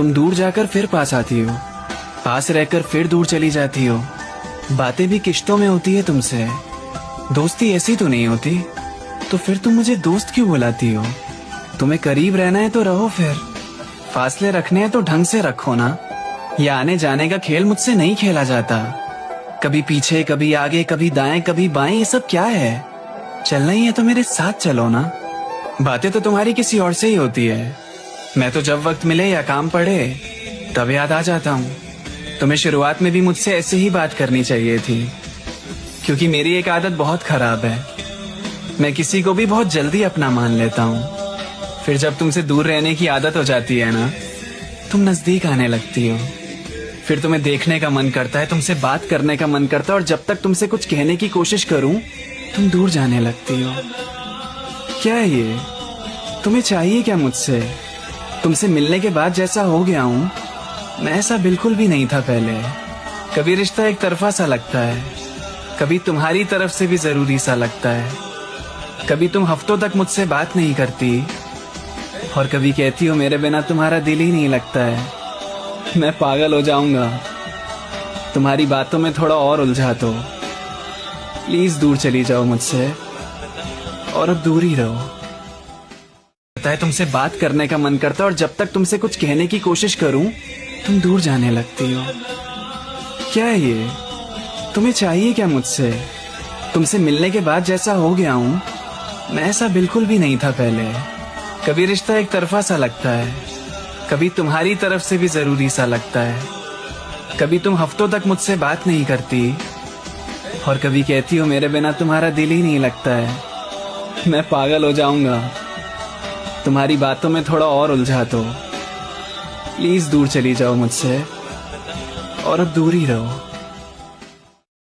तुम दूर जाकर फिर पास आती हो, पास रहकर फिर दूर चली जाती हो। बातें भी किश्तों में होती है तुमसे। दोस्ती ऐसी तो नहीं होती, तो फिर तुम मुझे दोस्त क्यों बुलाती हो? तुम्हें करीब रहना है तो रहो, फिर फासले रखने हैं तो ढंग से रखो ना। ये आने जाने का खेल मुझसे नहीं खेला जाता। कभी पीछे, कभी आगे, कभी दाएं, कभी बाएं, ये सब क्या है? चलना ही है तो मेरे साथ चलो ना। बातें तो तुम्हारी किसी और से ही होती है। मैं तो जब वक्त मिले या काम पड़े तब याद आ जाता हूँ। तुम्हें शुरुआत में भी मुझसे ऐसे ही बात करनी चाहिए थी, क्योंकि मेरी एक आदत बहुत खराब है। मैं किसी को भी बहुत जल्दी अपना मान लेता हूँ। फिर जब तुमसे दूर रहने की आदत हो जाती है ना, तुम नजदीक आने लगती हो। फिर तुम्हें देखने का मन करता है, तुमसे बात करने का मन करता है, और जब तक तुमसे कुछ कहने की कोशिश करूं तुम दूर जाने लगती हो। क्या है ये? तुम्हें चाहिए क्या मुझसे? तुमसे मिलने के बाद जैसा हो गया हूं, मैं ऐसा बिल्कुल भी नहीं था पहले। कभी रिश्ता एक तरफा सा लगता है, कभी तुम्हारी तरफ से भी जरूरी सा लगता है। कभी तुम हफ्तों तक मुझसे बात नहीं करती, और कभी कहती हो मेरे बिना तुम्हारा दिल ही नहीं लगता है। मैं पागल हो जाऊंगा तुम्हारी बातों में थोड़ा और उलझा तो। प्लीज दूर चली जाओ मुझसे, और अब दूर ही रहो। पता है तुमसे बात करने का मन करता है, और जब तक तुमसे कुछ कहने की कोशिश करूं तुम दूर जाने लगती हो। क्या है ये? तुम्हें चाहिए क्या मुझसे? तुमसे मिलने के बाद जैसा हो गया हूं, मैं ऐसा बिल्कुल भी नहीं था पहले। कभी रिश्ता एक तरफा सा लगता है, कभी तुम्हारी तरफ से भी जरूरी सा लगता है। कभी तुम हफ्तों तक मुझसे बात नहीं करती, और कभी कहती हो मेरे बिना तुम्हारा दिल ही नहीं लगता है। मैं पागल हो जाऊंगा तुम्हारी बातों में थोड़ा और उलझा तो। प्लीज दूर चली जाओ मुझसे, और अब दूर ही रहो।